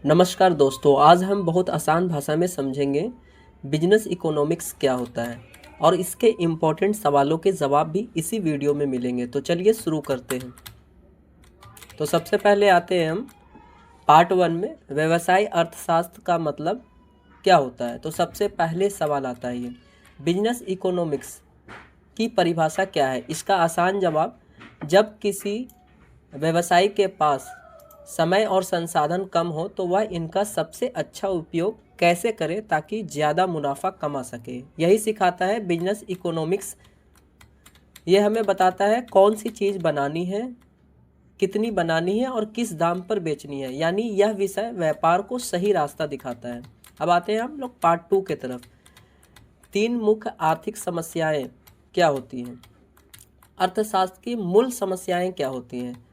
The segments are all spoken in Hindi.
नमस्कार दोस्तों, आज हम बहुत आसान भाषा में समझेंगे बिजनेस इकोनॉमिक्स क्या होता है और इसके इम्पोर्टेंट सवालों के जवाब भी इसी वीडियो में मिलेंगे। तो चलिए शुरू करते हैं। तो सबसे पहले आते हैं हम पार्ट 1 में, व्यवसाय अर्थशास्त्र का मतलब क्या होता है। तो सबसे पहले सवाल आता है, ये बिजनेस इकोनॉमिक्स की परिभाषा क्या है। इसका आसान जवाब, जब किसी व्यवसायी के पास समय और संसाधन कम हो तो वह इनका सबसे अच्छा उपयोग कैसे करे ताकि ज़्यादा मुनाफा कमा सके। यही सिखाता है बिजनेस इकोनॉमिक्स। ये हमें बताता है कौन सी चीज़ बनानी है, कितनी बनानी है और किस दाम पर बेचनी है। यानी यह विषय व्यापार को सही रास्ता दिखाता है। अब आते हैं हम लोग पार्ट 2 की तरफ। 3 मुख्य आर्थिक समस्याएं क्या होती हैं, अर्थशास्त्र की मूल समस्याएं क्या होती हैं।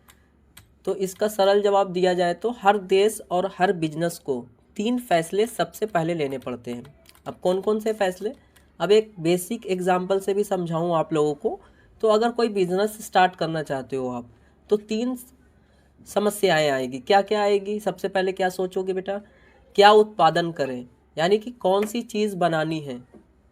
तो इसका सरल जवाब दिया जाए तो हर देश और हर बिजनेस को 3 फैसले सबसे पहले लेने पड़ते हैं। अब कौन कौन से फैसले, अब एक बेसिक एग्जांपल से भी समझाऊं आप लोगों को। तो अगर कोई बिजनेस स्टार्ट करना चाहते हो आप, तो 3 समस्याएं आएगी। क्या क्या आएगी, सबसे पहले क्या सोचोगे बेटा, क्या उत्पादन करें, यानी कि कौन सी चीज़ बनानी है।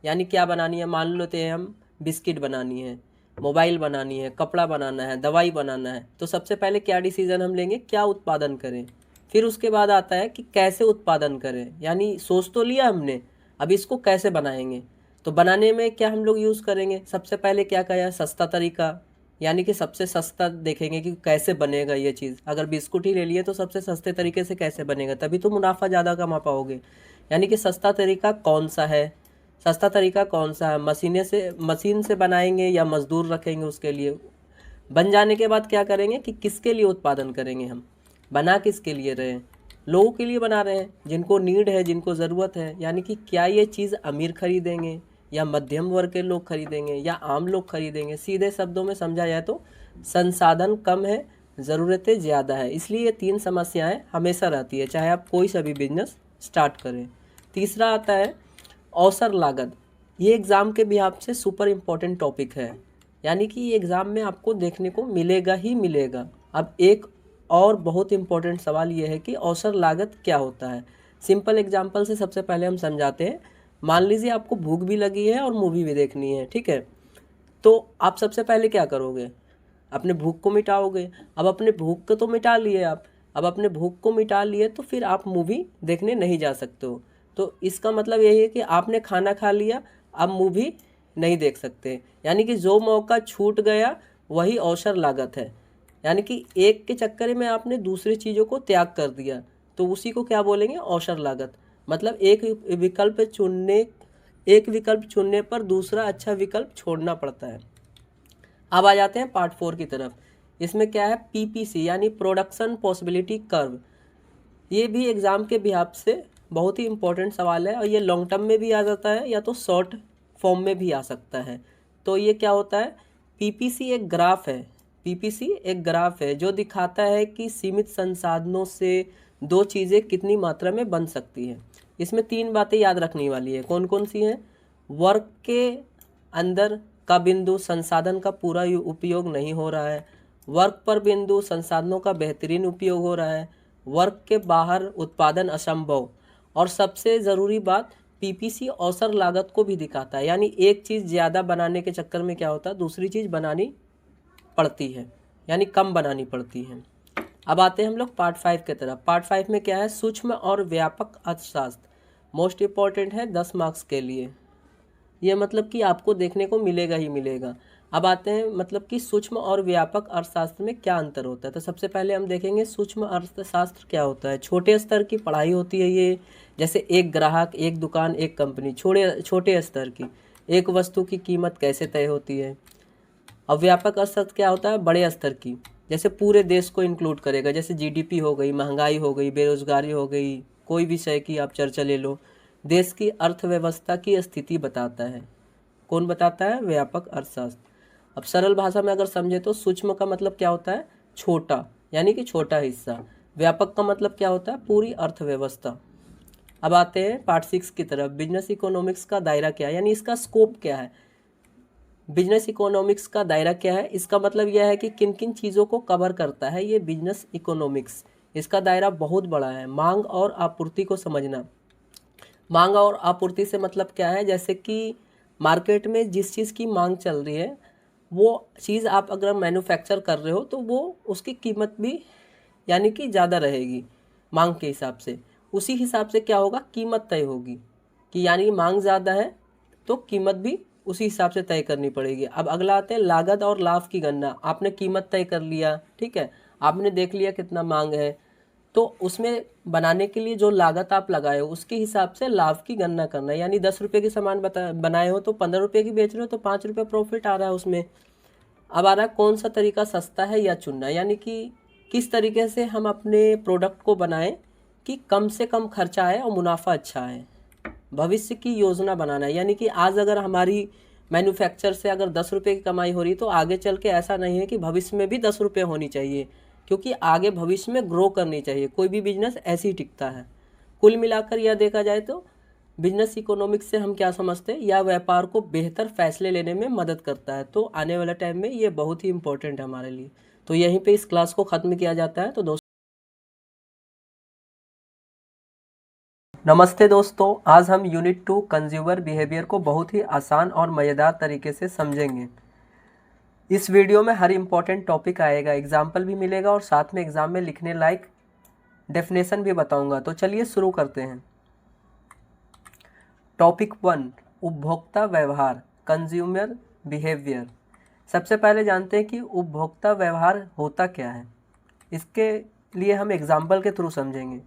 यानी क्या बनानी है, मान लेते हैं हम बिस्किट बनानी है, मोबाइल बनानी है, कपड़ा बनाना है, दवाई बनाना है। तो सबसे पहले क्या डिसीजन हम लेंगे, क्या उत्पादन करें। फिर उसके बाद आता है कि कैसे उत्पादन करें, यानी सोच तो लिया हमने, अब इसको कैसे बनाएंगे। तो बनाने में क्या हम लोग यूज़ करेंगे, सबसे पहले क्या कहा, सस्ता तरीका। यानी कि सबसे सस्ता देखेंगे कि कैसे बनेगा ये चीज़। अगर बिस्कुट ही ले लिए तो सबसे सस्ते तरीके से कैसे बनेगा, तभी तो मुनाफा ज़्यादा कमा पाओगे। यानी कि सस्ता तरीका कौन सा है, सस्ता तरीका कौन सा है, मशीन से बनाएंगे या मजदूर रखेंगे उसके लिए। बन जाने के बाद क्या करेंगे कि किसके लिए उत्पादन करेंगे, हम बना किसके लिए रहे हैं, लोगों के लिए बना रहे हैं, जिनको नीड है, जिनको ज़रूरत है। यानी कि क्या ये चीज़ अमीर खरीदेंगे या मध्यम वर्ग के लोग खरीदेंगे या आम लोग खरीदेंगे। सीधे शब्दों में समझा जाए तो संसाधन कम है, ज़रूरतें ज़्यादा है, इसलिए ये 3 समस्याएं हमेशा रहती है, चाहे आप कोई सा भी बिजनेस स्टार्ट करें। तीसरा आता है अवसर लागत। ये एग्ज़ाम के बिहाफ से सुपर इम्पोर्टेंट टॉपिक है, यानी कि ये एग्ज़ाम में आपको देखने को मिलेगा ही मिलेगा। अब एक और बहुत इम्पोर्टेंट सवाल ये है कि अवसर लागत क्या होता है। सिंपल एग्जाम्पल से सबसे पहले हम समझाते हैं। मान लीजिए आपको भूख भी लगी है और मूवी भी देखनी है, ठीक है। तो आप सबसे पहले क्या करोगे, अपने भूख को मिटाओगे। अब अपने भूख को तो मिटा लिए आप, अब अपने भूख को मिटा लिए तो फिर आप मूवी देखने नहीं जा सकते हो। तो इसका मतलब यही है कि आपने खाना खा लिया, अब मूवी नहीं देख सकते। यानी कि जो मौका छूट गया वही अवसर लागत है। यानी कि एक के चक्कर में आपने दूसरी चीज़ों को त्याग कर दिया, तो उसी को क्या बोलेंगे, अवसर लागत। मतलब एक विकल्प चुनने पर दूसरा अच्छा विकल्प छोड़ना पड़ता है। अब आ जाते हैं पार्ट 4 की तरफ। इसमें क्या है, पीपीसी यानी प्रोडक्शन पॉसिबिलिटी कर्व। ये भी एग्ज़ाम के बिहाफ से बहुत ही इंपॉर्टेंट सवाल है और ये लॉन्ग टर्म में भी आ जाता है या तो शॉर्ट फॉर्म में भी आ सकता है। तो ये क्या होता है, पीपीसी एक ग्राफ है। पीपीसी एक ग्राफ है जो दिखाता है कि सीमित संसाधनों से दो चीज़ें कितनी मात्रा में बन सकती हैं। इसमें 3 बातें याद रखने वाली है। कौन कौन सी हैं, वर्क के अंदर का बिंदु, संसाधन का पूरा उपयोग नहीं हो रहा है। वर्क पर बिंदु, संसाधनों का बेहतरीन उपयोग हो रहा है। वर्क के बाहर उत्पादन असंभव। और सबसे ज़रूरी बात, पीपीसी अवसर लागत को भी दिखाता है। यानी एक चीज़ ज़्यादा बनाने के चक्कर में क्या होता है, दूसरी चीज़ बनानी पड़ती है, यानी कम बनानी पड़ती है। अब आते हैं हम लोग पार्ट 5 की तरफ। पार्ट 5 में क्या है, सूक्ष्म और व्यापक अर्थशास्त्र। मोस्ट इम्पॉर्टेंट है 10 मार्क्स के लिए। ये मतलब कि आपको देखने को मिलेगा ही मिलेगा। अब आते हैं मतलब कि सूक्ष्म और व्यापक अर्थशास्त्र में क्या अंतर होता है। तो सबसे पहले हम देखेंगे सूक्ष्म अर्थशास्त्र क्या होता है। छोटे स्तर की पढ़ाई होती है ये, जैसे एक ग्राहक, एक दुकान, एक कंपनी। छोटे स्तर की एक वस्तु की कीमत कैसे तय होती है। अब व्यापक अर्थशास्त्र क्या होता है, बड़े स्तर की, जैसे पूरे देश को इंक्लूड करेगा, जैसे जीडीपी हो गई, महंगाई हो गई, बेरोजगारी हो गई, कोई विषय की आप चर्चा ले लो, देश की अर्थव्यवस्था की स्थिति बताता है। कौन बताता है, व्यापक अर्थशास्त्र। अब सरल भाषा में अगर समझे तो सूक्ष्म का मतलब क्या होता है, छोटा, यानी कि छोटा हिस्सा। व्यापक का मतलब क्या होता है, पूरी अर्थव्यवस्था। अब आते हैं पार्ट 6 की तरफ। बिजनेस इकोनॉमिक्स का दायरा क्या है, यानी इसका स्कोप क्या है। बिजनेस इकोनॉमिक्स का दायरा क्या है, इसका मतलब यह है कि किन किन चीज़ों को कवर करता है ये बिजनेस इकोनॉमिक्स। इसका दायरा बहुत बड़ा है। मांग और आपूर्ति को समझना। मांग और आपूर्ति से मतलब क्या है, जैसे कि मार्केट में जिस चीज़ की मांग चल रही है वो चीज़ आप अगर मैन्युफैक्चर कर रहे हो तो वो उसकी कीमत भी यानी कि ज़्यादा रहेगी मांग के हिसाब से। उसी हिसाब से क्या होगा, कीमत तय होगी कि यानी कि मांग ज़्यादा है तो कीमत भी उसी हिसाब से तय करनी पड़ेगी। अब अगला आते हैं लागत और लाभ की गणना। आपने कीमत तय कर लिया, ठीक है, आपने देख लिया कितना मांग है, तो उसमें बनाने के लिए जो लागत आप लगाए हो उसके हिसाब से लाभ की गणना करना है। यानी 10 रुपये की सामान बनाए हो तो 15 रुपये की बेच रहे हो तो 5 रुपये प्रॉफिट आ रहा है उसमें। अब आ रहा है कौन सा तरीका सस्ता है या चुनना, यानी कि किस तरीके से हम अपने प्रोडक्ट को बनाएं कि कम से कम खर्चा आए और मुनाफा अच्छा आए। भविष्य की योजना बनाना है, यानी कि आज अगर हमारी मैन्युफैक्चर से अगर 10 रुपये की कमाई हो रही तो आगे चल के ऐसा नहीं है कि भविष्य में भी 10 रुपये होनी चाहिए, क्योंकि आगे भविष्य में ग्रो करनी चाहिए। कोई भी बिजनेस ऐसे ही टिकता है। कुल मिलाकर यह देखा जाए तो बिजनेस इकोनॉमिक्स से हम क्या समझते हैं, यह व्यापार को बेहतर फैसले लेने में मदद करता है। तो आने वाले टाइम में ये बहुत ही इंपॉर्टेंट है हमारे लिए। तो यहीं पे इस क्लास को ख़त्म किया जाता है। तो नमस्ते दोस्तों, आज हम यूनिट 2 कंज्यूमर बिहेवियर को बहुत ही आसान और मज़ेदार तरीके से समझेंगे। इस वीडियो में हर इम्पोर्टेंट टॉपिक आएगा, एग्जाम्पल भी मिलेगा और साथ में एग्ज़ाम में लिखने लायक डेफिनेशन भी बताऊंगा। तो चलिए शुरू करते हैं। टॉपिक 1, उपभोक्ता व्यवहार, कंज्यूमर बिहेवियर। सबसे पहले जानते हैं कि उपभोक्ता व्यवहार होता क्या है। इसके लिए हम एग्जाम्पल के थ्रू समझेंगे।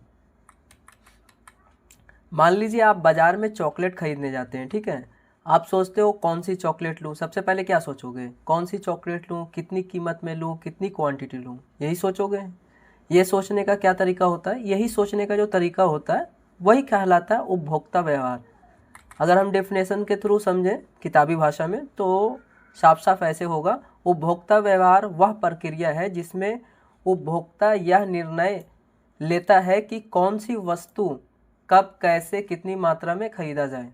मान लीजिए आप बाज़ार में चॉकलेट खरीदने जाते हैं, ठीक है। आप सोचते हो कौन सी चॉकलेट लूँ। सबसे पहले क्या सोचोगे, कौन सी चॉकलेट लूँ, कितनी कीमत में लूँ, कितनी क्वांटिटी लूँ, यही सोचोगे। ये सोचने का क्या तरीका होता है, यही सोचने का जो तरीका होता है वही कहलाता है उपभोक्ता व्यवहार। अगर हम डेफिनेशन के थ्रू समझें किताबी भाषा में तो साफ साफ ऐसे होगा, उपभोक्ता व्यवहार वह प्रक्रिया है जिसमें उपभोक्ता यह निर्णय लेता है कि कौन सी वस्तु कब, कैसे, कितनी मात्रा में खरीदा जाए।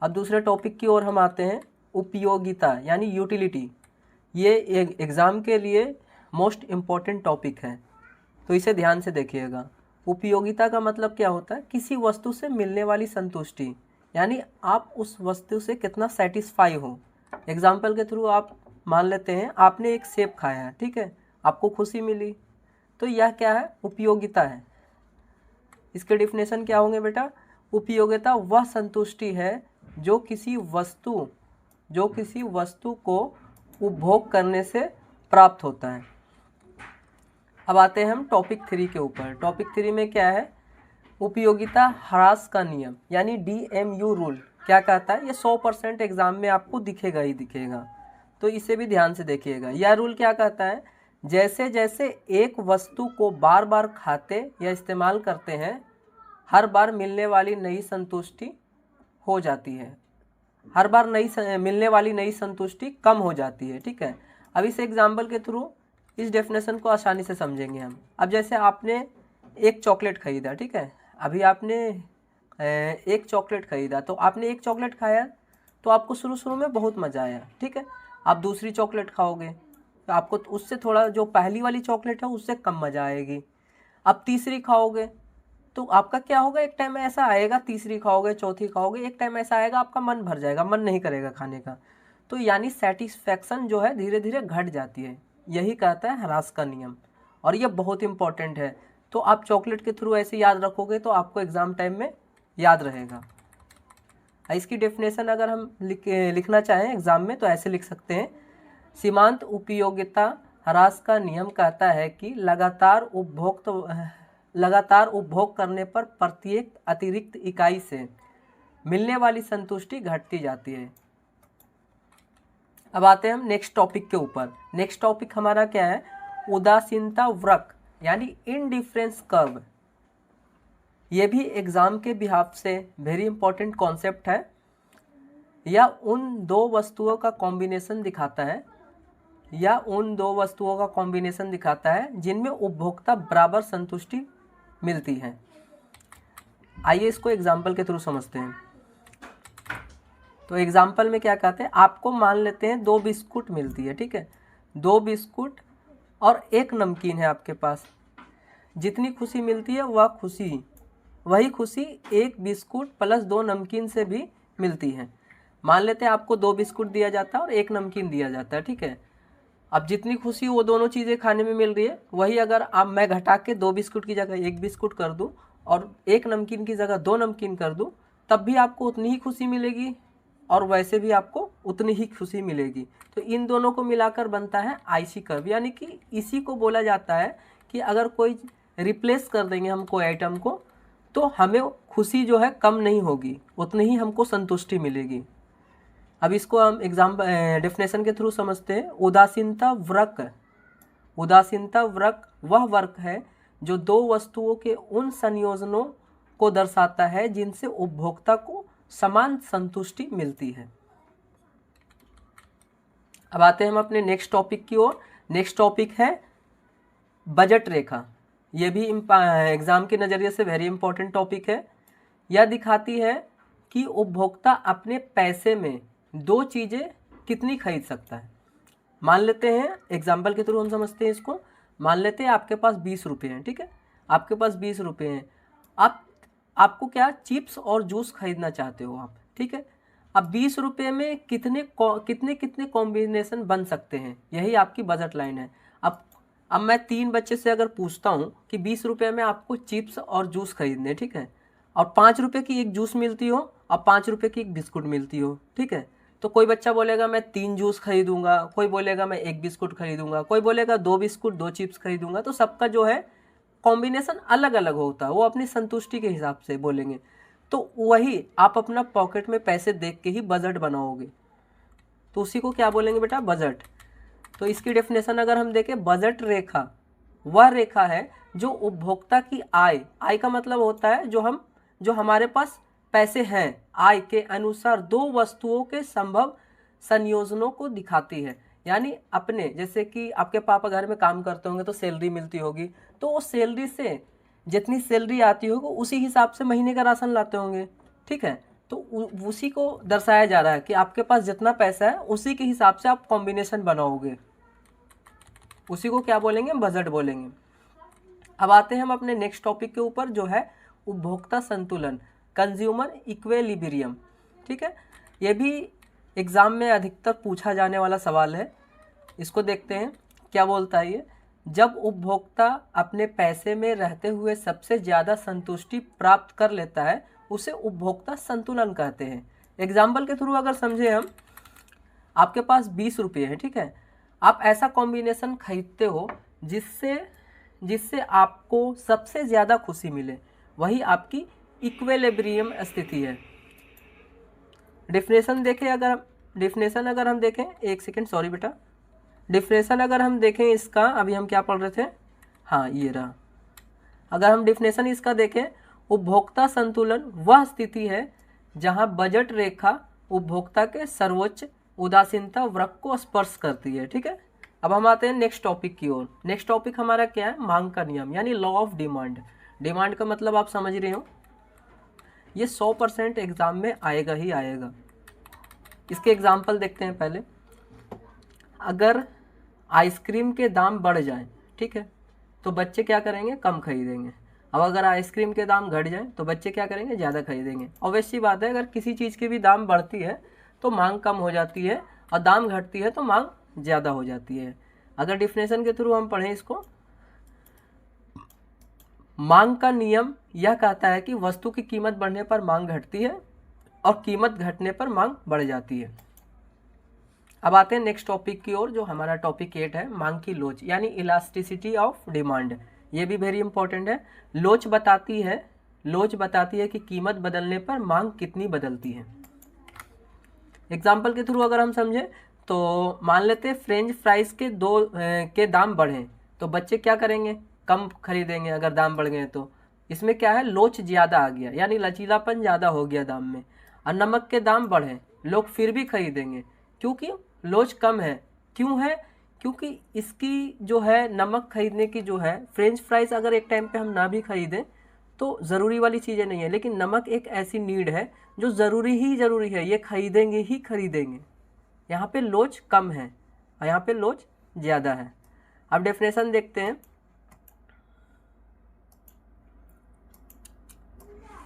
अब दूसरे टॉपिक की ओर हम आते हैं, उपयोगिता यानी यूटिलिटी। ये एग्ज़ाम के लिए मोस्ट इम्पॉर्टेंट टॉपिक है, तो इसे ध्यान से देखिएगा। उपयोगिता का मतलब क्या होता है, किसी वस्तु से मिलने वाली संतुष्टि, यानी आप उस वस्तु से कितना सेटिस्फाई हो। एग्जाम्पल के थ्रू आप मान लेते हैं आपने एक सेब खाया है, ठीक है, आपको खुशी मिली, तो यह क्या है, उपयोगिता है। इसके डिफिनेशन क्या होंगे बेटा, उपयोगिता वह संतुष्टि है जो किसी वस्तु को उपभोग करने से प्राप्त होता है। अब आते हैं हम टॉपिक 3 के ऊपर। टॉपिक 3 में क्या है, उपयोगिता ह्रास का नियम यानी DMU रूल क्या कहता है। ये 100% एग्जाम में आपको दिखेगा ही दिखेगा, तो इसे भी ध्यान से देखिएगा। यह रूल क्या कहता है, जैसे जैसे एक वस्तु को बार बार खाते या इस्तेमाल करते हैं, हर बार मिलने वाली नई संतुष्टि हो जाती है, हर बार मिलने वाली नई संतुष्टि कम हो जाती है, ठीक है। अब इस एग्जाम्पल के थ्रू इस डेफिनेशन को आसानी से समझेंगे हम। अब जैसे आपने एक चॉकलेट खरीदा, ठीक है, अभी आपने एक चॉकलेट खरीदा, तो आपने एक चॉकलेट खाया तो आपको शुरू शुरू में बहुत मज़ा आया, ठीक है। आप दूसरी चॉकलेट खाओगे तो आपको उससे थोड़ा, जो पहली वाली चॉकलेट है उससे कम मज़ा आएगी। अब तीसरी खाओगे तो आपका क्या होगा, एक टाइम ऐसा आएगा, तीसरी खाओगे, चौथी खाओगे, एक टाइम ऐसा आएगा आपका मन भर जाएगा, मन नहीं करेगा खाने का। तो यानी सेटिस्फैक्शन जो है धीरे धीरे घट जाती है, यही कहता है ह्रास का नियम, और ये बहुत इंपॉर्टेंट है। तो आप चॉकलेट के थ्रू ऐसे याद रखोगे तो आपको एग्ज़ाम टाइम में याद रहेगा। इसकी डेफिनेशन अगर हम लिखना चाहें एग्ज़ाम में तो ऐसे लिख सकते हैं, सीमांत उपयोगिता ह्रास का नियम कहता है कि लगातार उपभोग करने पर प्रत्येक अतिरिक्त इकाई से मिलने वाली संतुष्टि घटती जाती है। अब आते हैं हम नेक्स्ट टॉपिक के ऊपर। नेक्स्ट टॉपिक हमारा क्या है, उदासीनता वक्र यानी इनडिफरेंस कर्व। ये भी एग्जाम के बिहाफ से वेरी इंपॉर्टेंट कॉन्सेप्ट है। या उन दो वस्तुओं का कॉम्बिनेशन दिखाता है जिनमें उपभोक्ता बराबर संतुष्टि मिलती है। आइए इसको एग्जाम्पल के थ्रू समझते हैं। तो एग्जाम्पल में क्या कहते हैं, आपको मान लेते हैं 2 बिस्कुट मिलती है, ठीक है, 2 बिस्कुट और 1 नमकीन है आपके पास। जितनी खुशी मिलती है वही खुशी एक बिस्कुट प्लस 2 नमकीन से भी मिलती है। मान लेते हैं आपको 2 बिस्कुट दिया जाता है और 1 नमकीन दिया जाता है, ठीक है। अब जितनी खुशी वो दोनों चीज़ें खाने में मिल रही है, वही अगर अब मैं घटा के 2 बिस्कुट की जगह 1 बिस्कुट कर दूं और 1 नमकीन की जगह 2 नमकीन कर दूं, तब भी आपको उतनी ही खुशी मिलेगी और वैसे भी आपको उतनी ही खुशी मिलेगी। तो इन दोनों को मिलाकर बनता है आईसी कर्व, यानी कि इसी को बोला जाता है कि अगर कोई रिप्लेस कर देंगे हम कोई आइटम को, तो हमें खुशी जो है कम नहीं होगी, उतनी ही हमको संतुष्टि मिलेगी। अब इसको हम डेफिनेशन के थ्रू समझते हैं। उदासीनता वृक्क वह वर्क है जो दो वस्तुओं के उन संयोजनों को दर्शाता है जिनसे उपभोक्ता को समान संतुष्टि मिलती है। अब आते हैं हम अपने नेक्स्ट टॉपिक की ओर। नेक्स्ट टॉपिक है बजट रेखा। यह भी एग्जाम के नज़रिए से वेरी इंपॉर्टेंट टॉपिक है। यह दिखाती है कि उपभोक्ता अपने पैसे में 2 चीज़ें कितनी खरीद सकता है। मान लेते हैं, एग्जाम्पल के थ्रू हम समझते हैं इसको। मान लेते हैं आपके पास 20 रुपये हैं, ठीक है। आपके पास 20 रुपये हैं, आपको क्या चिप्स और जूस खरीदना चाहते हो आप, ठीक है। अब 20 रुपये में कितने कॉम्बिनेशन बन सकते हैं, यही आपकी बजट लाइन है। अब मैं 3 बच्चे से अगर पूछता हूँ कि 20 रुपये में आपको चिप्स और जूस खरीदने, ठीक है, और 5 रुपये की एक जूस मिलती हो और 5 रुपये की एक बिस्कुट मिलती हो, ठीक है, तो कोई बच्चा बोलेगा मैं 3 जूस खरीदूंगा, कोई बोलेगा मैं 1 बिस्कुट खरीदूंगा, कोई बोलेगा 2 बिस्कुट 2 चिप्स खरीदूंगा। तो सबका जो है कॉम्बिनेशन अलग अलग होता है, वो अपनी संतुष्टि के हिसाब से बोलेंगे। तो वही आप अपना पॉकेट में पैसे देख के ही बजट बनाओगे, तो उसी को क्या बोलेंगे बेटा, बजट। तो इसकी डेफिनेशन अगर हम देखें, बजट रेखा वह रेखा है जो उपभोक्ता की आय का मतलब होता है जो हमारे पास पैसे हैं, आय के अनुसार 2 वस्तुओं के संभव संयोजनों को दिखाती है। यानी अपने, जैसे कि आपके पापा घर में काम करते होंगे तो सैलरी मिलती होगी, तो उस सैलरी से जितनी सैलरी आती होगी उसी हिसाब से महीने का राशन लाते होंगे, ठीक है। तो उसी को दर्शाया जा रहा है कि आपके पास जितना पैसा है उसी के हिसाब से आप कॉम्बिनेशन बनाओगे, उसी को क्या बोलेंगे, बजट बोलेंगे। अब आते हैं हम अपने नेक्स्ट टॉपिक के ऊपर, जो है उपभोक्ता संतुलन, कंज्यूमर इक्विलिब्रियम, ठीक है। ये भी एग्जाम में अधिकतर पूछा जाने वाला सवाल है। इसको देखते हैं क्या बोलता है ये। जब उपभोक्ता अपने पैसे में रहते हुए सबसे ज़्यादा संतुष्टि प्राप्त कर लेता है, उसे उपभोक्ता संतुलन कहते हैं। एग्जाम्पल के थ्रू अगर समझे हम, आपके पास 20 रुपये है, ठीक है। आप ऐसा कॉम्बिनेशन खरीदते हो जिससे आपको सबसे ज़्यादा खुशी मिले, वही आपकी इक्विलिब्रियम स्थिति है। डेफिनेशन अगर हम देखें, एक सेकेंड, सॉरी बेटा, डेफिनेशन अगर हम देखें इसका, अभी हम क्या पढ़ रहे थे, हाँ ये रहा। अगर हम डेफिनेशन इसका देखें, उपभोक्ता संतुलन वह स्थिति है जहां बजट रेखा उपभोक्ता के सर्वोच्च उदासीनता वृत्त को स्पर्श करती है, ठीक है। अब हम आते हैं नेक्स्ट टॉपिक की ओर। नेक्स्ट टॉपिक हमारा क्या है, मांग का नियम, यानी लॉ ऑफ डिमांड। डिमांड का मतलब आप समझ रहे हो, ये 100% एग्जाम में आएगा ही आएगा। इसके एग्जाम्पल देखते हैं पहले। अगर आइसक्रीम के दाम बढ़ जाएं, ठीक है, तो बच्चे क्या करेंगे, कम खरीदेंगे। अब अगर आइसक्रीम के दाम घट जाएं तो बच्चे क्या करेंगे, ज़्यादा खरीदेंगे। ऑब्वियस सी बात है, अगर किसी चीज़ की भी दाम बढ़ती है तो मांग कम हो जाती है, और दाम घटती है तो मांग ज़्यादा हो जाती है। अगर डिफिनेशन के थ्रू हम पढ़ें इसको, मांग का नियम यह कहता है कि वस्तु की कीमत बढ़ने पर मांग घटती है और कीमत घटने पर मांग बढ़ जाती है। अब आते हैं नेक्स्ट टॉपिक की ओर, जो हमारा टॉपिक 8 है, मांग की लोच, यानी इलास्टिसिटी ऑफ डिमांड। ये भी वेरी इंपॉर्टेंट है। लोच बताती है कि कीमत बदलने पर मांग कितनी बदलती है। एग्जाम्पल के थ्रू अगर हम समझें तो मान लेते हैं फ्रेंच फ्राइज के दाम बढ़ें तो बच्चे क्या करेंगे, कम खरीदेंगे अगर दाम बढ़ गए तो। इसमें क्या है, लोच ज़्यादा आ गया, यानी लचीलापन ज़्यादा हो गया दाम में। और नमक के दाम बढ़े, लोग फिर भी खरीदेंगे क्योंकि लोच कम है। क्यों है, क्योंकि इसकी जो है नमक खरीदने की जो है, फ्रेंच फ्राइज अगर एक टाइम पे हम ना भी खरीदें तो ज़रूरी वाली चीज़ें नहीं है, लेकिन नमक एक ऐसी नीड है जो ज़रूरी है, ये खरीदेंगे ही खरीदेंगे। यहाँ पे लोच कम है और यहाँ पे लोच ज़्यादा है। अब डेफिनेशन देखते हैं।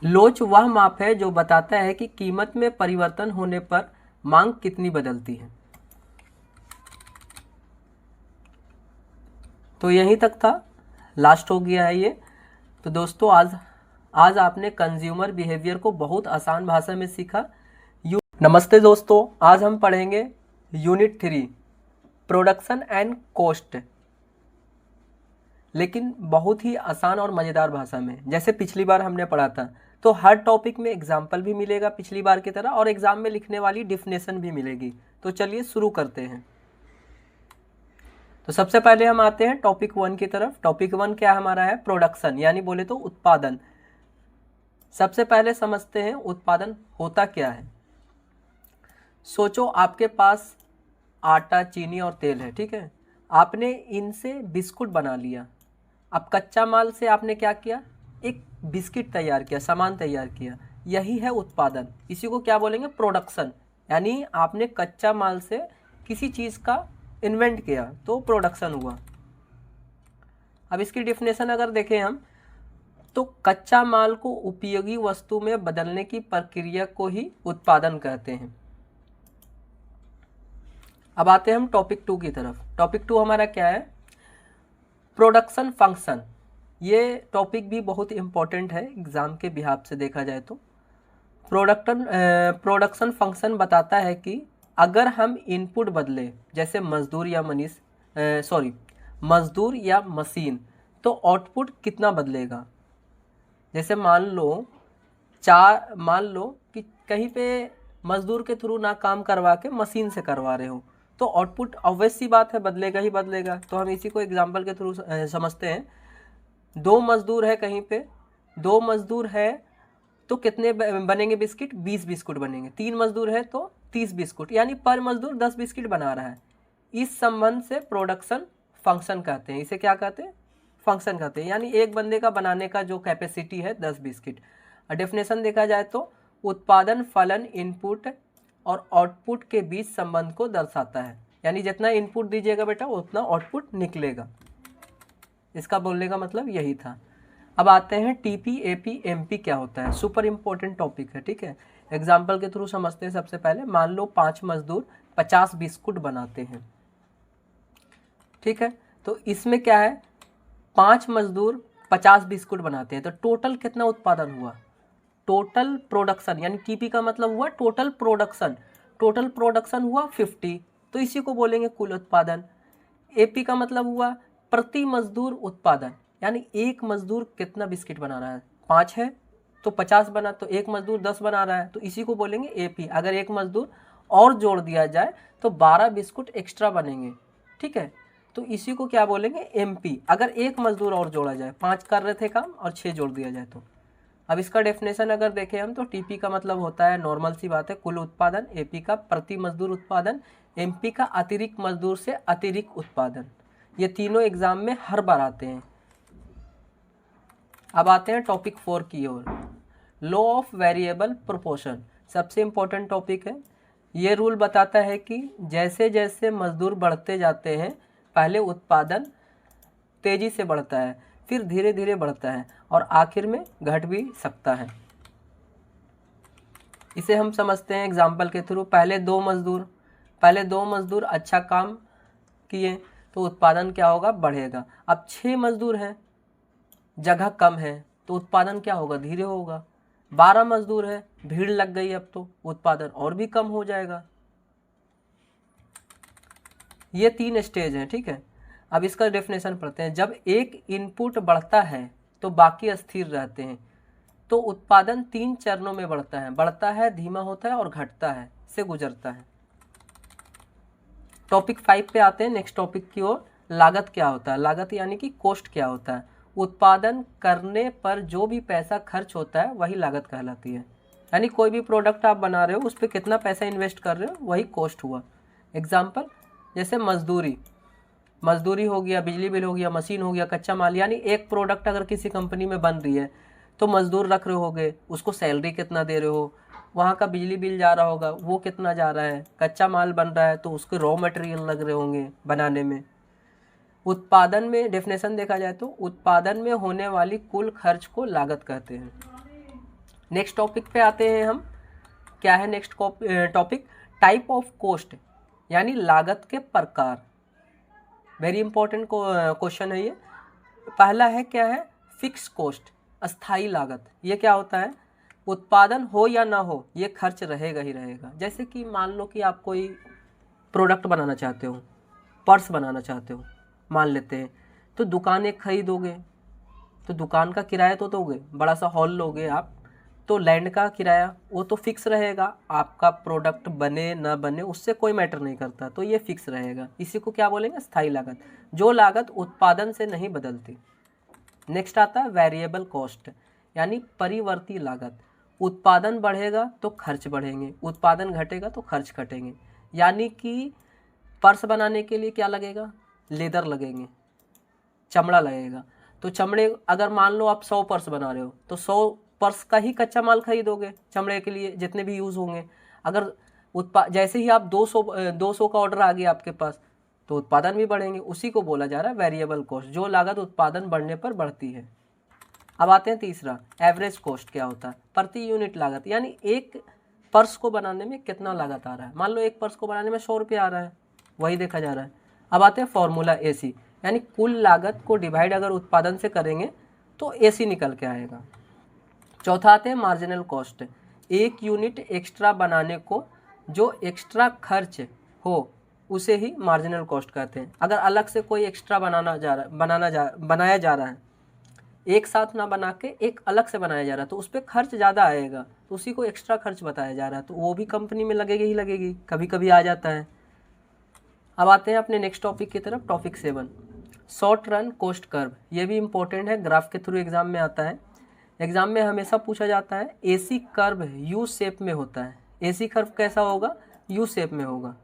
लोच वह माप है जो बताता है कि कीमत में परिवर्तन होने पर मांग कितनी बदलती है। तो यहीं तक था, लास्ट हो गया है ये। तो दोस्तों आज आपने कंज्यूमर बिहेवियर को बहुत आसान भाषा में सीखा। नमस्ते दोस्तों, आज हम पढ़ेंगे यूनिट 3 प्रोडक्शन एंड कॉस्ट, लेकिन बहुत ही आसान और मज़ेदार भाषा में, जैसे पिछली बार हमने पढ़ा था। तो हर टॉपिक में एग्जाम्पल भी मिलेगा पिछली बार की तरह, और एग्जाम में लिखने वाली डिफिनेशन भी मिलेगी। तो चलिए शुरू करते हैं। तो सबसे पहले हम आते हैं टॉपिक 1 की तरफ। टॉपिक 1 क्या हमारा है? प्रोडक्शन, यानी बोले तो उत्पादन। सबसे पहले समझते हैं उत्पादन होता क्या है। सोचो आपके पास आटा, चीनी और तेल है, ठीक है। आपने इनसे बिस्कुट बना लिया। अब कच्चा माल से आपने क्या किया? एक बिस्किट तैयार किया, सामान तैयार किया। यही है उत्पादन। इसी को क्या बोलेंगे? प्रोडक्शन। यानी आपने कच्चा माल से किसी चीज़ का इन्वेंट किया, तो प्रोडक्शन हुआ। अब इसकी डिफिनेशन अगर देखें हम, तो कच्चा माल को उपयोगी वस्तु में बदलने की प्रक्रिया को ही उत्पादन कहते हैं। अब आते हैं हम टॉपिक 2 की तरफ। टॉपिक 2 हमारा क्या है? Production function. ये टॉपिक भी बहुत इंपॉर्टेंट है एग्ज़ाम के बिहाफ से देखा जाए तो। प्रोडक्शन फंक्शन बताता है कि अगर हम इनपुट बदले, जैसे मजदूर या मशीन, तो आउटपुट कितना बदलेगा। जैसे मान लो कि कहीं पे मजदूर के थ्रू ना काम करवा के मशीन से करवा रहे हो, तो आउटपुट ऑब्वियस सी बात है बदलेगा ही बदलेगा। तो हम इसी को एग्जांपल के थ्रू समझते हैं। 2 मजदूर है कहीं पे, 2 मजदूर है तो कितने बनेंगे बिस्किट? 20 बिस्कुट बनेंगे। 3 मजदूर है तो 30 बिस्कुट, यानी पर मजदूर 10 बिस्किट बना रहा है। इस संबंध से प्रोडक्शन फंक्शन कहते हैं। इसे क्या कहते हैं? फंक्शन कहते हैं। यानी एक बंदे का बनाने का जो कैपेसिटी है 10 बिस्किट। डेफिनेशन देखा जाए तो उत्पादन फलन इनपुट और आउटपुट के बीच संबंध को दर्शाता है। यानी जितना इनपुट दीजिएगा बेटा उतना आउटपुट निकलेगा। इसका बोलने का मतलब यही था। अब आते हैं टीपी, एपी, एमपी क्या होता है। सुपर इंपॉर्टेंट टॉपिक है, ठीक है। एग्जाम्पल के थ्रू समझते हैं। सबसे पहले मान लो 5 मजदूर 50 बिस्कुट बनाते हैं, ठीक है। तो इसमें क्या है? 5 मजदूर 50 बिस्कुट बनाते हैं, तो टोटल कितना उत्पादन हुआ? टोटल प्रोडक्शन, यानी टीपी का मतलब हुआ टोटल प्रोडक्शन। टोटल प्रोडक्शन हुआ 50, तो इसी को बोलेंगे कुल उत्पादन। एपी का मतलब हुआ प्रति मजदूर उत्पादन, यानी एक मजदूर कितना बिस्किट बना रहा है। 5 है तो 50 बना, तो एक मजदूर 10 बना रहा है, तो इसी को बोलेंगे एपी। अगर एक मजदूर और जोड़ दिया जाए तो 12 बिस्कुट एक्स्ट्रा बनेंगे, ठीक है। तो इसी को क्या बोलेंगे? एमपी। अगर एक मजदूर और जोड़ा जाए, 5 कर रहे थे काम और 6 जोड़ दिया जाए तो। अब इसका डेफिनेशन अगर देखें हम, तो टीपी का मतलब होता है, नॉर्मल सी बात है, कुल उत्पादन। एपी का प्रति मजदूर उत्पादन। एमपी का अतिरिक्त मजदूर से अतिरिक्त उत्पादन। ये तीनों एग्जाम में हर बार आते हैं। अब आते हैं टॉपिक 4 की ओर। लॉ ऑफ वेरिएबल प्रोपोर्शन सबसे इंपॉर्टेंट टॉपिक है। ये रूल बताता है कि जैसे जैसे मजदूर बढ़ते जाते हैं, पहले उत्पादन तेजी से बढ़ता है, फिर धीरे धीरे बढ़ता है और आखिर में घट भी सकता है। इसे हम समझते हैं एग्जाम्पल के थ्रू। पहले दो मजदूर अच्छा काम किए तो उत्पादन क्या होगा? बढ़ेगा। अब 6 मजदूर हैं, जगह कम है, तो उत्पादन क्या होगा? धीरे होगा। 12 मजदूर है, भीड़ लग गई, अब तो उत्पादन और भी कम हो जाएगा। ये 3 स्टेज हैं, ठीक है। अब इसका डेफिनेशन पढ़ते हैं। जब एक इनपुट बढ़ता है तो बाकी स्थिर रहते हैं, तो उत्पादन 3 चरणों में बढ़ता है, धीमा होता है और घटता है, से गुजरता है। टॉपिक 5 पे आते हैं, नेक्स्ट टॉपिक की ओर। लागत क्या होता है? लागत यानी कि कॉस्ट क्या होता है? उत्पादन करने पर जो भी पैसा खर्च होता है वही लागत कहलाती है। यानी कोई भी प्रोडक्ट आप बना रहे हो, उस पर कितना पैसा इन्वेस्ट कर रहे हो, वही कॉस्ट हुआ। एग्जाम्पल जैसे मजदूरी हो गया, बिजली बिल हो गया, मशीन हो गया, कच्चा माल। यानी एक प्रोडक्ट अगर किसी कंपनी में बन रही है तो मजदूर रख रहे होगे, उसको सैलरी कितना दे रहे हो, वहाँ का बिजली बिल जा रहा होगा, वो कितना जा रहा है, कच्चा माल बन रहा है तो उसके रॉ मटेरियल लग रहे होंगे बनाने में। उत्पादन में डेफिनेशन देखा जाए तो उत्पादन में होने वाली कुल खर्च को लागत कहते हैं। नेक्स्ट टॉपिक पे आते हैं हम। क्या है next topic? Type of cost, यानी लागत के प्रकार। वेरी इंपॉर्टेंट क्वेश्चन है ये। पहला है क्या है? फिक्स कॉस्ट, अस्थाई लागत। ये क्या होता है? उत्पादन हो या ना हो, ये खर्च रहेगा ही रहेगा। जैसे कि मान लो कि आप कोई प्रोडक्ट बनाना चाहते हो, पर्स बनाना चाहते हो, मान लेते हैं, तो दुकान एक खरीदोगे तो दुकान का किराया तो दोगे, बड़ा सा हॉल लोगे आप, तो लैंड का किराया वो तो फिक्स रहेगा। आपका प्रोडक्ट बने ना बने उससे कोई मैटर नहीं करता, तो ये फिक्स रहेगा। इसी को क्या बोलेंगे? स्थायी लागत, जो लागत उत्पादन से नहीं बदलती। नेक्स्ट आता है वेरिएबल कॉस्ट, यानी परिवर्ती लागत। उत्पादन बढ़ेगा तो खर्च बढ़ेंगे, उत्पादन घटेगा तो खर्च घटेंगे। यानी कि पर्स बनाने के लिए क्या लगेगा? लेदर लगेंगे, चमड़ा लगेगा। तो चमड़े, अगर मान लो आप 100 पर्स बना रहे हो तो 100 पर्स का ही कच्चा माल खरीदोगे चमड़े के लिए, जितने भी यूज़ होंगे। अगर जैसे ही आप 200 का ऑर्डर आ गया आपके पास, तो उत्पादन भी बढ़ेंगे। उसी को बोला जा रहा है वेरिएबल कॉस्ट, जो लागत उत्पादन बढ़ने पर बढ़ती है। अब आते हैं तीसरा, एवरेज कॉस्ट क्या होता है? प्रति यूनिट लागत, यानी एक पर्स को बनाने में कितना लागत आ रहा है। मान लो एक पर्स को बनाने में 100 रुपये आ रहा है, वही देखा जा रहा है। अब आते हैं फॉर्मूला AC, यानी कुल लागत को डिवाइड अगर उत्पादन से करेंगे तो AC निकल के आएगा। चौथा आते हैं मार्जिनल कॉस्ट, एक यूनिट एक्स्ट्रा बनाने को जो एक्स्ट्रा खर्च हो उसे ही मार्जिनल कॉस्ट कहते हैं। अगर अलग से कोई एक्स्ट्रा बनाया जा रहा है, एक साथ ना बना के एक अलग से बनाया जा रहा है, तो उस पर खर्च ज़्यादा आएगा, तो उसी को एक्स्ट्रा खर्च बताया जा रहा है, तो वो भी कंपनी में लगेगी ही लगेगी, कभी कभी आ जाता है। अब आते हैं अपने नेक्स्ट टॉपिक की तरफ, topic 7, short run cost curve. ये भी इंपॉर्टेंट है, ग्राफ के थ्रू एग्जाम में आता है। एग्जाम में हमेशा पूछा जाता है। AC कर्व यू शेप में होता है। AC कर्व कैसा होगा? यू शेप में होगा।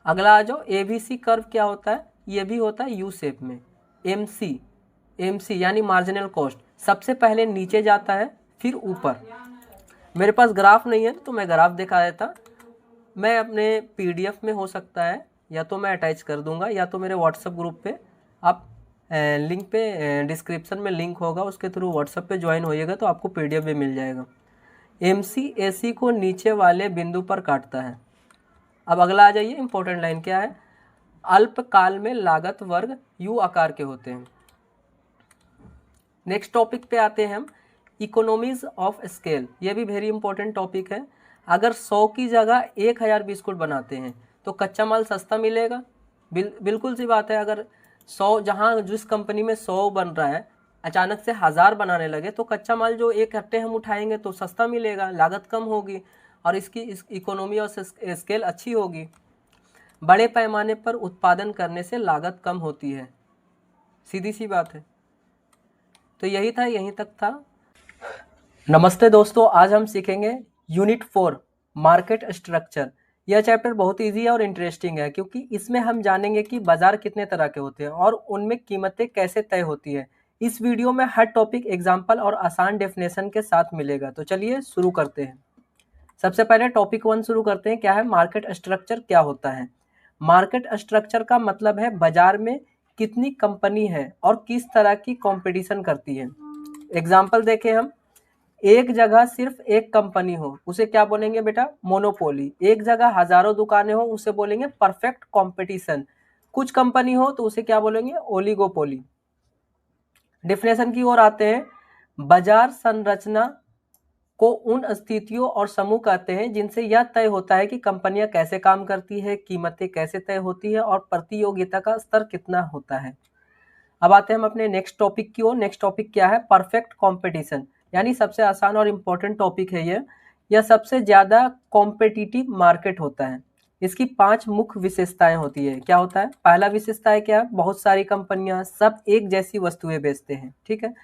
अगला आ जाओ, ABC कर्व क्या होता है? ये भी होता है यू शेप में। MC यानी मार्जिनल कॉस्ट, सबसे पहले नीचे जाता है फिर ऊपर। मेरे पास ग्राफ नहीं है तो मैं ग्राफ दिखा देता। मैं अपने PDF में हो सकता है, या तो मैं अटैच कर दूंगा, या तो मेरे व्हाट्सएप ग्रुप पे आप लिंक पे, डिस्क्रिप्शन में लिंक होगा, उसके थ्रू व्हाट्सएप पे ज्वाइन होइएगा तो आपको PDF भी मिल जाएगा। MC AC को नीचे वाले बिंदु पर काटता है। अब अगला आ जाइए, इंपॉर्टेंट लाइन क्या है? अल्पकाल में लागत वर्ग U आकार के होते हैं। नेक्स्ट टॉपिक पे आते हैं हम, इकोनॉमीज ऑफ स्केल। ये भी वेरी इंपॉर्टेंट टॉपिक है। अगर 100 की जगह 1000 बिस्कुट बनाते हैं तो कच्चा माल सस्ता मिलेगा। बिल्कुल सी बात है। अगर 100, जहाँ जिस कंपनी में 100 बन रहा है, अचानक से 1000 बनाने लगे तो कच्चा माल जो एक हफ्ते हम उठाएंगे तो सस्ता मिलेगा, लागत कम होगी और इसकी इकोनॉमी ऑफ स्केल अच्छी होगी। बड़े पैमाने पर उत्पादन करने से लागत कम होती है, सीधी सी बात है। तो यही था, यहीं तक था। नमस्ते दोस्तों, आज हम सीखेंगे यूनिट 4 मार्केट स्ट्रक्चर। यह चैप्टर बहुत इजी है और इंटरेस्टिंग है, क्योंकि इसमें हम जानेंगे कि बाजार कितने तरह के होते हैं और उनमें कीमतें कैसे तय होती है। इस वीडियो में हर टॉपिक एग्जाम्पल और आसान डेफिनेशन के साथ मिलेगा। तो चलिए शुरू करते हैं। सबसे पहले टॉपिक 1 शुरू करते हैं। क्या है मार्केट स्ट्रक्चर? क्या होता है मार्केट स्ट्रक्चर? का मतलब है बाजार में कितनी कंपनी है और किस तरह की कंपटीशन करती है। एग्जाम्पल देखें हम, एक जगह सिर्फ एक कंपनी हो उसे क्या बोलेंगे बेटा? मोनोपोली। एक जगह हजारों दुकानें हो उसे बोलेंगे परफेक्ट कंपटीशन। कुछ कंपनी हो तो उसे क्या बोलेंगे? ओलिगोपोली। डिफिनेशन की ओर आते हैं। बाजार संरचना को उन स्थितियों और समूह कहते हैं जिनसे यह तय होता है कि कंपनियां कैसे काम करती है, कीमतें कैसे तय होती है और प्रतियोगिता का स्तर कितना होता है। अब आते हैं हम अपने नेक्स्ट टॉपिक की ओर। नेक्स्ट टॉपिक क्या है? परफेक्ट कंपटीशन, यानी सबसे आसान और इम्पोर्टेंट टॉपिक है यह सबसे ज्यादा कॉम्पिटिटिव मार्केट होता है। इसकी 5 मुख्य विशेषताएं होती है। क्या होता है? पहला विशेषता है क्या? बहुत सारी कंपनियां सब एक जैसी वस्तुएं बेचते हैं, ठीक है,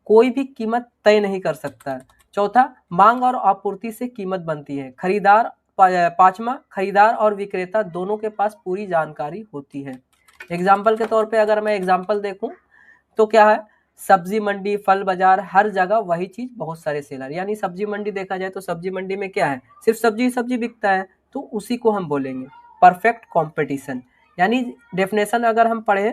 कोई भी कीमत तय नहीं कर सकता है। चौथा, मांग और आपूर्ति से कीमत बनती है। पांचवा, खरीदार और विक्रेता दोनों के पास पूरी जानकारी होती है। एग्जाम्पल के तौर पे अगर मैं एग्जाम्पल देखूं तो क्या है? सब्जी मंडी, फल बाजार, हर जगह वही चीज, बहुत सारे सेलर। यानी सब्जी मंडी देखा जाए तो सब्जी मंडी में क्या है? सिर्फ सब्जी सब्जी बिकता है, तो उसी को हम बोलेंगे परफेक्ट कंपटीशन। यानी डेफिनेशन अगर हम पढ़े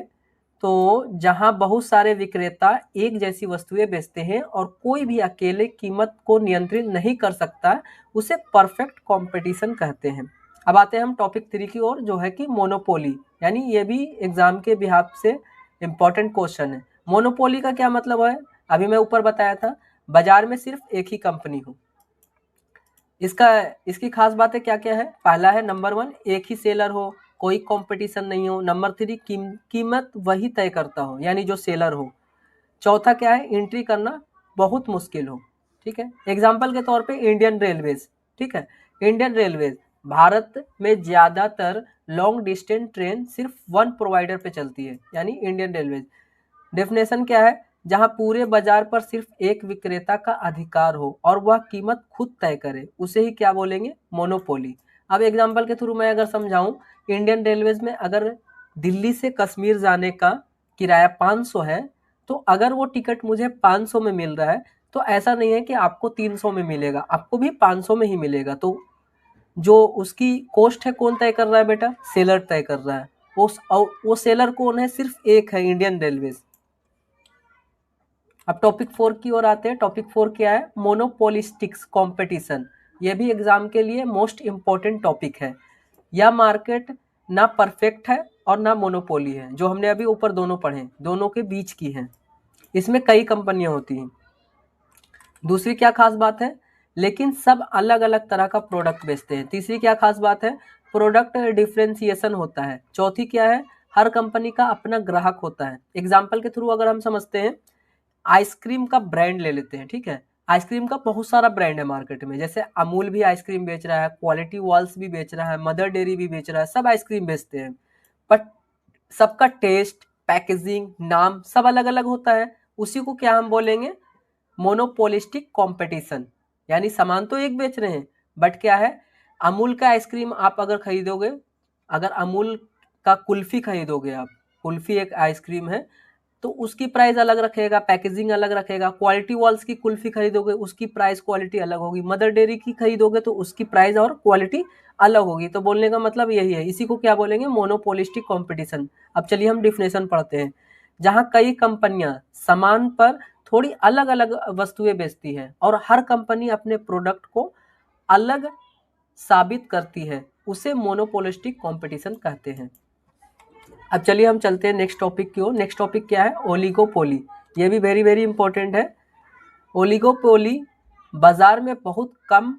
तो जहां बहुत सारे विक्रेता एक जैसी वस्तुएं बेचते हैं और कोई भी अकेले कीमत को नियंत्रित नहीं कर सकता, उसे परफेक्ट कंपटीशन कहते हैं। अब आते हैं हम टॉपिक 3 की ओर, जो है कि मोनोपोली, यानी ये भी एग्जाम के बिहाफ से इम्पोर्टेंट क्वेश्चन है। मोनोपोली का क्या मतलब है? अभी मैं ऊपर बताया था, बाजार में सिर्फ एक ही कंपनी हो। इसकी खास बातें क्या क्या है? पहला है नंबर 1, एक ही सेलर हो, कोई कंपटीशन नहीं हो। नंबर 3, कीमत वही तय करता हो, यानी जो सेलर हो। चौथा क्या है? एंट्री करना बहुत मुश्किल हो। ठीक है, एग्जाम्पल के तौर पे इंडियन रेलवेज। ठीक है, इंडियन रेलवेज भारत में ज़्यादातर लॉन्ग डिस्टेंस ट्रेन सिर्फ वन प्रोवाइडर पे चलती है, यानी इंडियन रेलवेज। डेफिनेशन क्या है? जहां पूरे बाजार पर सिर्फ एक विक्रेता का अधिकार हो और वह कीमत खुद तय करे, उसे ही क्या बोलेंगे? मोनोपोली। अब एग्जाम्पल के थ्रू मैं अगर समझाऊं, इंडियन रेलवेज में अगर दिल्ली से कश्मीर जाने का किराया 500 है, तो अगर वो टिकट मुझे 500 में मिल रहा है, तो ऐसा नहीं है कि आपको 300 में मिलेगा, आपको भी 500 में ही मिलेगा। तो जो उसकी कॉस्ट है कौन तय कर रहा है बेटा? सेलर तय कर रहा है। वो सेलर कौन है? सिर्फ एक है, इंडियन रेलवेज। अब टॉपिक 4 की ओर आते हैं। टॉपिक 4 क्या है? मोनोपोलिस्टिक्स कंपटीशन। ये भी एग्जाम के लिए मोस्ट इंपॉर्टेंट टॉपिक है। यह मार्केट ना परफेक्ट है और ना मोनोपोली है, जो हमने अभी ऊपर दोनों पढ़े, दोनों के बीच की है। इसमें कई कंपनियां होती हैं। दूसरी क्या खास बात है? लेकिन सब अलग अलग तरह का प्रोडक्ट बेचते हैं। तीसरी क्या खास बात है? प्रोडक्ट डिफ्रेंसिएशन होता है। चौथी क्या है? हर कंपनी का अपना ग्राहक होता है। एग्जाम्पल के थ्रू अगर हम समझते हैं, आइसक्रीम का ब्रांड ले लेते हैं। ठीक है, आइसक्रीम का बहुत सारा ब्रांड है मार्केट में, जैसे अमूल भी आइसक्रीम बेच रहा है, क्वालिटी वॉल्स भी बेच रहा है, मदर डेयरी भी बेच रहा है, सब आइसक्रीम बेचते हैं। बट सबका टेस्ट, पैकेजिंग, नाम सब अलग अलग होता है। उसी को क्या हम बोलेंगे? Monopolistic competition. यानी सामान तो एक बेच रहे हैं, बट क्या है, अमूल का आइसक्रीम आप अगर खरीदोगे, अगर अमूल का कुल्फी खरीदोगे आप, कुल्फी एक आइसक्रीम है, तो उसकी प्राइस अलग रखेगा, पैकेजिंग अलग रखेगा। क्वालिटी वॉल्स की कुल्फी खरीदोगे, उसकी प्राइस क्वालिटी अलग होगी। मदर डेयरी की खरीदोगे तो उसकी प्राइस और क्वालिटी अलग होगी। तो बोलने का मतलब यही है, इसी को क्या बोलेंगे? Monopolistic competition. अब चलिए हम डिफिनेशन पढ़ते हैं। जहां कई कंपनियां सामान पर थोड़ी अलग अलग वस्तुएं बेचती है और हर कंपनी अपने प्रोडक्ट को अलग साबित करती है, उसे मोनोपोलिस्टिक कंपटीशन कहते हैं। अब चलिए हम चलते हैं नेक्स्ट टॉपिक की ओर। नेक्स्ट टॉपिक क्या है? ओलिगोपोली। ये भी वेरी वेरी इंपॉर्टेंट है। ओलिगोपोली बाजार में बहुत कम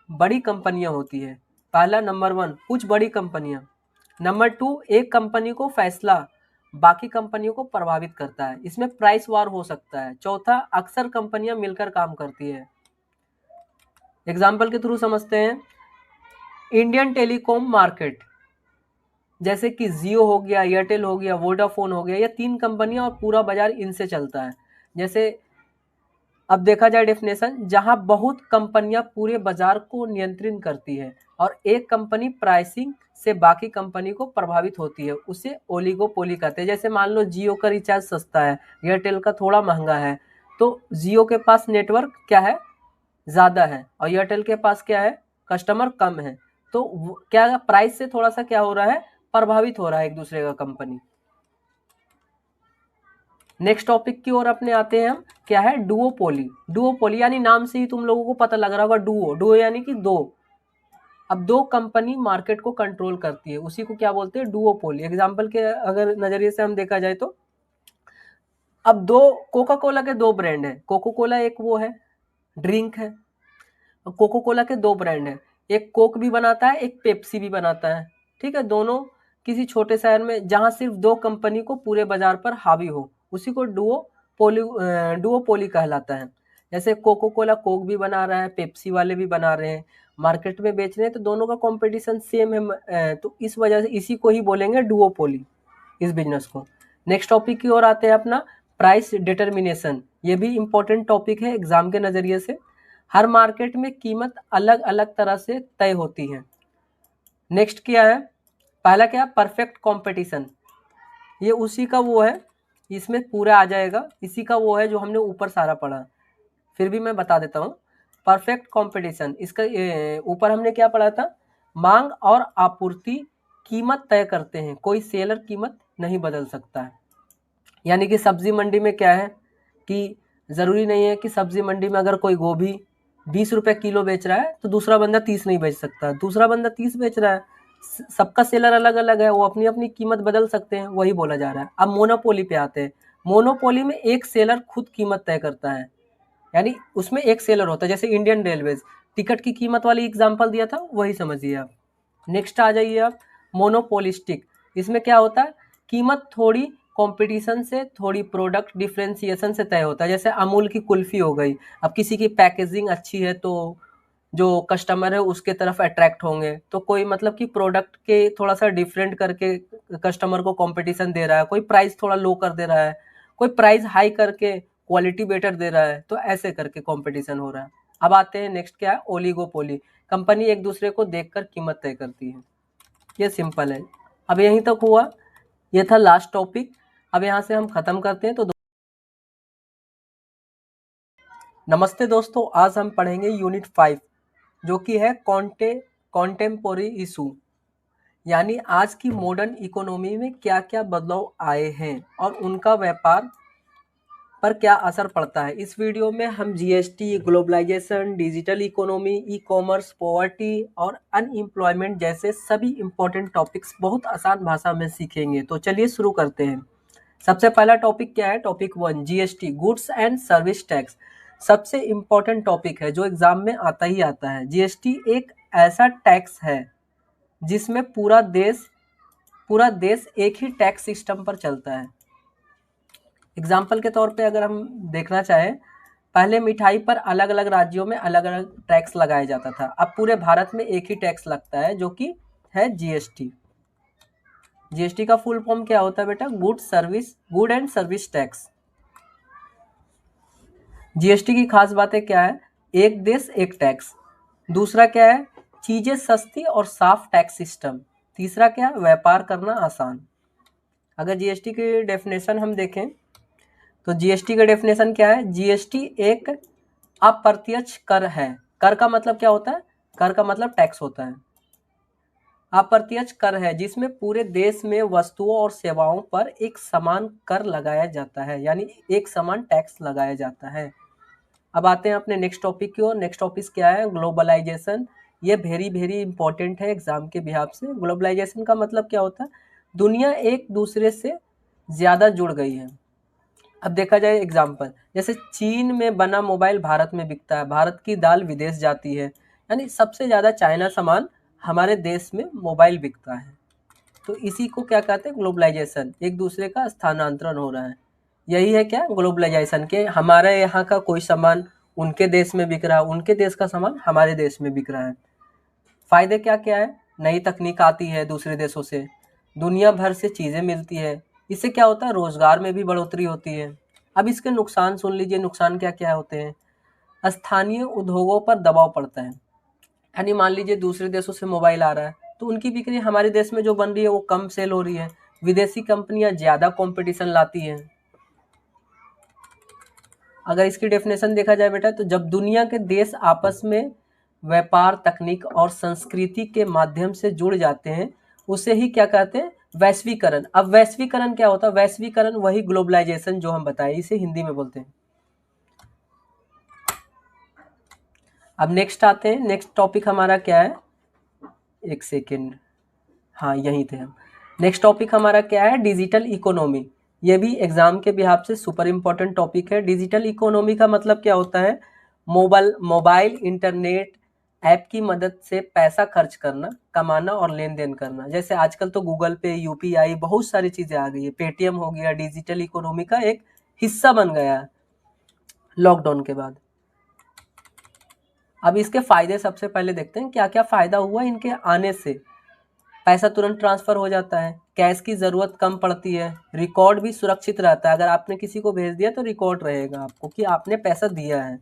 बड़ी कंपनियां होती है। पहला नंबर 1, कुछ बड़ी कंपनियां। नंबर 2, एक कंपनी को फैसला बाकी कंपनियों को प्रभावित करता है, इसमें प्राइस वार हो सकता है। चौथा, अक्सर कंपनियां मिलकर काम करती है। एग्जाम्पल के थ्रू समझते हैं। इंडियन टेलीकॉम मार्केट, जैसे कि जियो हो गया, एयरटेल हो गया, वोडाफोन हो गया, ये 3 कंपनियां और पूरा बाजार इनसे चलता है। जैसे अब देखा जाए डेफिनेशन, जहां बहुत कंपनियां पूरे बाजार को नियंत्रित करती है और एक कंपनी प्राइसिंग से बाकी कंपनी को प्रभावित होती है, उसे ओलिगोपोली कहते हैं। जैसे मान लो जियो का रिचार्ज सस्ता है, एयरटेल का थोड़ा महंगा है, तो जियो के पास नेटवर्क क्या है? ज़्यादा है, और एयरटेल के पास क्या है? कस्टमर कम है। तो क्या प्राइस से थोड़ा सा क्या हो रहा है? प्रभावित हो रहा है एक दूसरे का कंपनी। नेक्स्ट टॉपिक की ओर अपने आते हैं हम। क्या है? डुओपोली। डुओपोली यानी नाम से ही तुम लोगों को पता लग रहा होगा, डुओ, डुओ यानी कि दो। अब दो कंपनी मार्केट को कंट्रोल करती है, उसी को क्या बोलते हैं? डुओपोली। एग्जांपल के अगर नजरिए से हम देखा जाए तो, अब दो कोका कोला के दो ब्रांड है। कोका कोला एक वो है, ड्रिंक है। कोका कोला के दो ब्रांड है, एक कोक भी बनाता है, एक पेप्सी भी बनाता है। ठीक है, दोनों किसी छोटे शहर में, जहां सिर्फ दो कंपनी को पूरे बाजार पर हावी हो, उसी को डुओपोली कहलाता है। जैसे कोको कोला कोक भी बना रहा है, पेप्सी वाले भी बना रहे हैं, मार्केट में बेच रहे हैं, तो दोनों का कंपटीशन सेम है। तो इस वजह से इसी को ही बोलेंगे डुओपोली, इस बिजनेस को। नेक्स्ट टॉपिक की ओर आते हैं अपना, प्राइस डिटर्मिनेशन। ये भी इंपॉर्टेंट टॉपिक है एग्जाम के नज़रिए से। हर मार्केट में कीमत अलग अलग तरह से तय होती है। नेक्स्ट क्या है? पहला क्या? Perfect competition. ये उसी का वो है, इसमें पूरा आ जाएगा, इसी का वो है जो हमने ऊपर सारा पढ़ा, फिर भी मैं बता देता हूँ। परफेक्ट कंपटीशन, इसका ऊपर हमने क्या पढ़ा था? मांग और आपूर्ति कीमत तय करते हैं, कोई सेलर कीमत नहीं बदल सकता है। यानी कि सब्जी मंडी में क्या है कि ज़रूरी नहीं है कि सब्जी मंडी में अगर कोई गोभी 20 रुपये किलो बेच रहा है तो दूसरा बंदा 30 नहीं बेच सकता, दूसरा बंदा 30 बेच रहा है, सबका सेलर अलग अलग है, वो अपनी अपनी कीमत बदल सकते हैं, वही बोला जा रहा है। अब मोनोपोली पे आते हैं। मोनोपोली में एक सेलर खुद कीमत तय करता है, यानी उसमें एक सेलर होता है, जैसे इंडियन रेलवेज टिकट की कीमत वाली एग्जाम्पल दिया था, वही समझिए आप। नेक्स्ट आ जाइए आप, मोनोपोलिस्टिक। इसमें क्या होता है, कीमत थोड़ी कंपटीशन से, थोड़ी प्रोडक्ट डिफ्रेंसिएशन से तय होता है। जैसे अमूल की कुल्फी हो गई, अब किसी की पैकेजिंग अच्छी है तो जो कस्टमर है उसके तरफ अट्रैक्ट होंगे, तो कोई मतलब कि प्रोडक्ट के थोड़ा सा डिफरेंट करके कस्टमर को कंपटीशन दे रहा है, कोई प्राइस थोड़ा लो कर दे रहा है, कोई प्राइस हाई करके क्वालिटी बेटर दे रहा है, तो ऐसे करके कंपटीशन हो रहा है। अब आते हैं नेक्स्ट, क्या है, ओलिगोपोली। कंपनी एक दूसरे को देखकर कीमत तय करती है, ये सिंपल है। अब यहीं तक हुआ, ये था लास्ट टॉपिक। अब यहाँ से हम खत्म करते हैं। तो नमस्ते दोस्तों, आज हम पढ़ेंगे यूनिट 5 जो कि है कॉन्टेम्पोरी इशू, यानी आज की मॉडर्न इकोनॉमी में क्या क्या बदलाव आए हैं और उनका व्यापार पर क्या असर पड़ता है। इस वीडियो में हम GST, globalization, digital economy, e commerce, poverty और अनएम्प्लॉयमेंट जैसे सभी इंपॉर्टेंट टॉपिक्स बहुत आसान भाषा में सीखेंगे। तो चलिए शुरू करते हैं। सबसे पहला टॉपिक क्या है, topic 1, GST, goods and service tax. सबसे इम्पोर्टेंट टॉपिक है जो एग्जाम में आता ही आता है। जीएसटी एक ऐसा टैक्स है जिसमें पूरा देश एक ही टैक्स सिस्टम पर चलता है। एग्जाम्पल के तौर पे अगर हम देखना चाहें, पहले मिठाई पर अलग अलग राज्यों में अलग अलग टैक्स लगाया जाता था, अब पूरे भारत में एक ही टैक्स लगता है जो कि है जीएसटी। जीएसटी का फुल फॉर्म क्या होता है बेटा, good and service tax. GST की खास बातें क्या है, एक देश एक टैक्स। दूसरा क्या है, चीजें सस्ती और साफ टैक्स सिस्टम। तीसरा क्या है, व्यापार करना आसान। अगर जीएसटी की डेफिनेशन हम देखें तो जीएसटी का डेफिनेशन क्या है, जीएसटी एक अप्रत्यक्ष कर है। कर का मतलब क्या होता है, कर का मतलब टैक्स होता है। अप्रत्यक्ष कर है जिसमें पूरे देश में वस्तुओं और सेवाओं पर एक समान कर लगाया जाता है, यानी एक समान टैक्स लगाया जाता है। अब आते हैं अपने नेक्स्ट टॉपिक की ओर। नेक्स्ट टॉपिक क्या है, ग्लोबलाइजेशन। ये वेरी इंपॉर्टेंट है एग्जाम के बिहाफ से। ग्लोबलाइजेशन का मतलब क्या होता है, दुनिया एक दूसरे से ज़्यादा जुड़ गई है। अब देखा जाए एग्जाम्पल, जैसे चीन में बना मोबाइल भारत में बिकता है, भारत की दाल विदेश जाती है, यानी सबसे ज़्यादा चाइना सामान हमारे देश में मोबाइल बिकता है। तो इसी को क्या कहते हैं, ग्लोबलाइजेशन, एक दूसरे का स्थानांतरण हो रहा है। यही है क्या, ग्लोबलाइजेशन के हमारे यहाँ का कोई सामान उनके देश में बिक रहा है, उनके देश का सामान हमारे देश में बिक रहा है। फायदे क्या क्या है, नई तकनीक आती है दूसरे देशों से, दुनिया भर से चीज़ें मिलती है, इससे क्या होता है, रोजगार में भी बढ़ोतरी होती है। अब इसके नुकसान सुन लीजिए, नुकसान क्या क्या होते हैं। स्थानीय उद्योगों पर दबाव पड़ता है, यानी मान लीजिए दूसरे देशों से मोबाइल आ रहा है तो उनकी बिक्री हमारे देश में जो बन रही है वो कम सेल हो रही है, विदेशी कंपनियां ज़्यादा कंपटीशन लाती हैं। अगर इसकी डेफिनेशन देखा जाए बेटा, तो जब दुनिया के देश आपस में व्यापार, तकनीक और संस्कृति के माध्यम से जुड़ जाते हैं, उसे ही क्या कहते हैं, वैश्वीकरण। अब वैश्वीकरण क्या होता है, वैश्वीकरण वही ग्लोबलाइजेशन जो हम बताए, इसे हिंदी में बोलते हैं। अब नेक्स्ट आते हैं, नेक्स्ट टॉपिक हमारा क्या है, एक सेकेंड, हाँ यहीं थे हम। नेक्स्ट टॉपिक हमारा क्या है, डिजिटल इकोनॉमी। ये भी एग्जाम के बिहाफ से सुपर इंपॉर्टेंट टॉपिक है। डिजिटल इकोनॉमी का मतलब क्या होता है, मोबाइल इंटरनेट ऐप की मदद से पैसा खर्च करना, कमाना और लेन देन करना। जैसे आजकल तो गूगल पे, यूपीआई, बहुत सारी चीज़ें आ गई है, पेटीएम हो गया, डिजिटल इकोनॉमी का एक हिस्सा बन गया है लॉकडाउन के बाद। अब इसके फायदे सबसे पहले देखते हैं, क्या क्या फ़ायदा हुआ इनके आने से। पैसा तुरंत ट्रांसफ़र हो जाता है, कैश की ज़रूरत कम पड़ती है, रिकॉर्ड भी सुरक्षित रहता है। अगर आपने किसी को भेज दिया तो रिकॉर्ड रहेगा आपको कि आपने पैसा दिया है।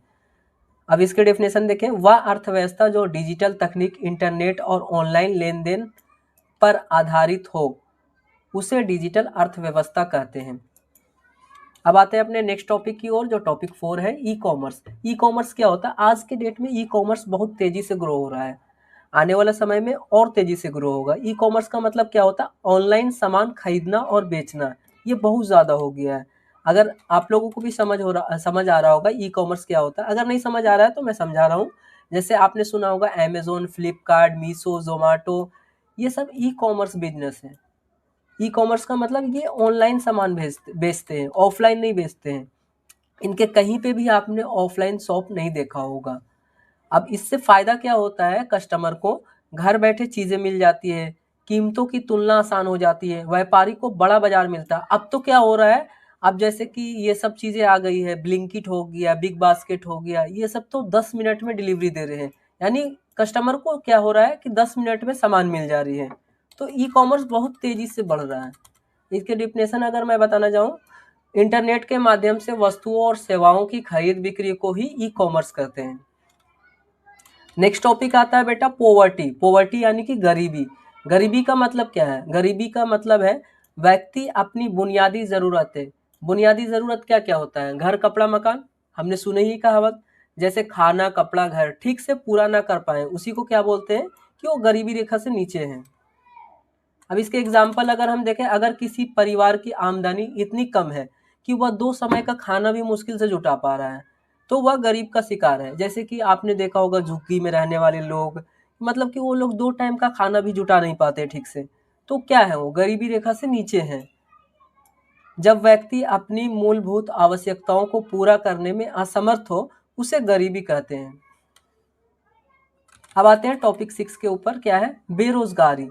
अब इसके डेफिनेशन देखें, वह अर्थव्यवस्था जो डिजिटल तकनीक, इंटरनेट और ऑनलाइन लेन देन पर आधारित हो उसे डिजिटल अर्थव्यवस्था कहते हैं। अब आते हैं अपने नेक्स्ट टॉपिक की ओर, जो टॉपिक 4 है, ई कॉमर्स। ई कॉमर्स क्या होता है, आज के डेट में ई कॉमर्स बहुत तेज़ी से ग्रो हो रहा है, आने वाला समय में और तेज़ी से ग्रो होगा। ई कॉमर्स का मतलब क्या होता है, ऑनलाइन सामान खरीदना और बेचना, ये बहुत ज़्यादा हो गया है। अगर आप लोगों को भी समझ आ रहा होगा ई कॉमर्स क्या होता है। अगर नहीं समझ आ रहा है तो मैं समझा रहा हूँ। जैसे आपने सुना होगा अमेजोन, फ्लिपकार्ट, मीशो, जोमेटो, ये सब ई कॉमर्स बिजनेस है। ई कॉमर्स का मतलब ये ऑनलाइन सामान बेचते हैं, ऑफलाइन नहीं बेचते हैं। इनके कहीं पे भी आपने ऑफलाइन शॉप नहीं देखा होगा। अब इससे फ़ायदा क्या होता है, कस्टमर को घर बैठे चीज़ें मिल जाती है, कीमतों की तुलना आसान हो जाती है, व्यापारी को बड़ा बाजार मिलता है। अब तो क्या हो रहा है, अब जैसे कि ये सब चीज़ें आ गई है, ब्लिंकिट हो गया, बिग बास्केट हो गया, ये सब तो 10 मिनट में डिलीवरी दे रहे हैं। यानी कस्टमर को क्या हो रहा है कि 10 मिनट में सामान मिल जा रही है। तो ई कॉमर्स बहुत तेज़ी से बढ़ रहा है। इसके डिफिनेशन अगर मैं बताना चाहूँ, इंटरनेट के माध्यम से वस्तुओं और सेवाओं की खरीद बिक्री को ही ई कॉमर्स कहते हैं। नेक्स्ट टॉपिक आता है बेटा पोवर्टी। पोवर्टी यानी कि गरीबी। गरीबी का मतलब क्या है? गरीबी का मतलब है व्यक्ति अपनी बुनियादी ज़रूरतें, बुनियादी ज़रूरत क्या क्या होता है? घर, कपड़ा, मकान, हमने सुने ही कहावत। जैसे खाना, कपड़ा, घर ठीक से पूरा ना कर पाए उसी को क्या बोलते हैं कि वो गरीबी रेखा से नीचे हैं। अब इसके एग्जाम्पल अगर हम देखें, अगर किसी परिवार की आमदनी इतनी कम है कि वह 2 समय का खाना भी मुश्किल से जुटा पा रहा है, तो वह गरीब का शिकार है। जैसे कि आपने देखा होगा झुग्गी में रहने वाले लोग, मतलब कि वो लोग 2 टाइम का खाना भी जुटा नहीं पाते ठीक से, तो क्या है, वो गरीबी रेखा से नीचे हैं। जब व्यक्ति अपनी मूलभूत आवश्यकताओं को पूरा करने में असमर्थ हो, उसे गरीबी कहते हैं। अब आते हैं टॉपिक 6 के ऊपर, क्या है? बेरोजगारी।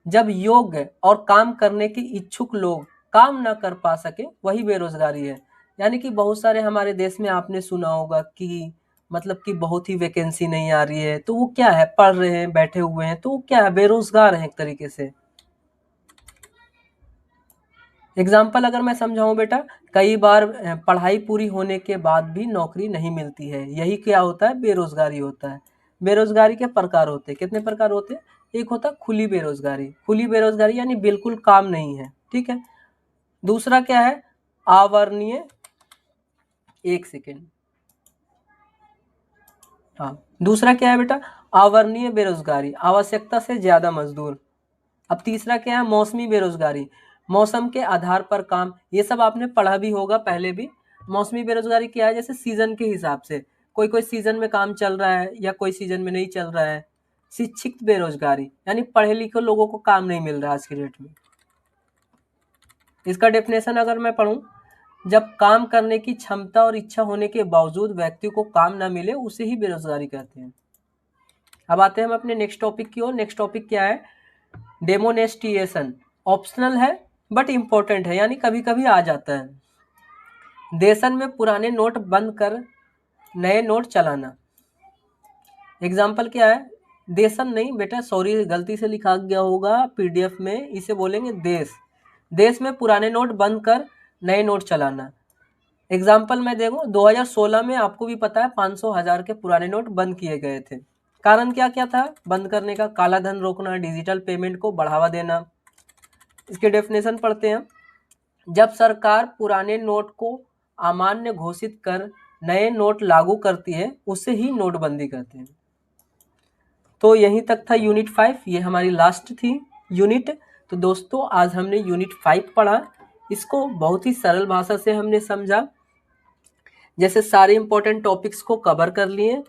जब योग्य और काम करने के इच्छुक लोग काम ना कर पा सके, वही बेरोजगारी है। यानी कि बहुत सारे हमारे देश में आपने सुना होगा कि मतलब कि बहुत ही वैकेंसी नहीं आ रही है, तो वो क्या है, पढ़ रहे हैं, बैठे हुए हैं, तो वो क्या है, बेरोजगार हैं एक तरीके से। एग्जाम्पल अगर मैं समझाऊं बेटा, कई बार पढ़ाई पूरी होने के बाद भी नौकरी नहीं मिलती है, यही क्या होता है, बेरोजगारी होता है। बेरोजगारी के प्रकार होते हैं, कितने प्रकार होते हैं? एक होता है खुली बेरोजगारी। खुली बेरोजगारी यानी बिल्कुल काम नहीं है, ठीक है। दूसरा क्या है? आवरणीय, एक सेकेंड, हाँ, दूसरा क्या है बेटा? आवरणीय बेरोजगारी, आवश्यकता से ज्यादा मजदूर। अब तीसरा क्या है? मौसमी बेरोजगारी, मौसम के आधार पर काम। ये सब आपने पढ़ा भी होगा पहले भी। मौसमी बेरोजगारी क्या है? जैसे सीजन के हिसाब से, कोई कोई सीजन में काम चल रहा है या कोई सीजन में नहीं चल रहा है। शिक्षित बेरोजगारी यानी पढ़े लिखे लोगों को काम नहीं मिल रहा आज की डेट में। इसका डेफिनेशन अगर मैं पढ़ूं, जब काम करने की क्षमता और इच्छा होने के बावजूद व्यक्ति को काम ना मिले, उसे ही बेरोजगारी कहते हैं। अब आते हैं हम अपने नेक्स्ट टॉपिक की ओर। नेक्स्ट टॉपिक क्या है? डेमोनेस्टिएशन। ऑप्शनल है बट इम्पोर्टेंट है, यानी कभी कभी आ जाता है। देशन में पुराने नोट बंद कर नए नोट चलाना। एग्जाम्पल क्या है? देशन नहीं बेटा, सॉरी, गलती से लिखा गया होगा पीडीएफ में, इसे बोलेंगे देश। देश में पुराने नोट बंद कर नए नोट चलाना। एग्जाम्पल मैं देखूं, 2016 में आपको भी पता है 500 हजार के पुराने नोट बंद किए गए थे। कारण क्या क्या था बंद करने का? काला धन रोकना, डिजिटल पेमेंट को बढ़ावा देना। इसके डेफिनेशन पढ़ते हैं। जब सरकार पुराने नोट को अमान्य घोषित कर नए नोट लागू करती है, उसे ही नोटबंदी कहते हैं। तो यहीं तक था यूनिट 5, ये हमारी लास्ट थी यूनिट। तो दोस्तों आज हमने यूनिट 5 पढ़ा, इसको बहुत ही सरल भाषा से हमने समझा। जैसे सारे इंपॉर्टेंट टॉपिक्स को कवर कर लिए।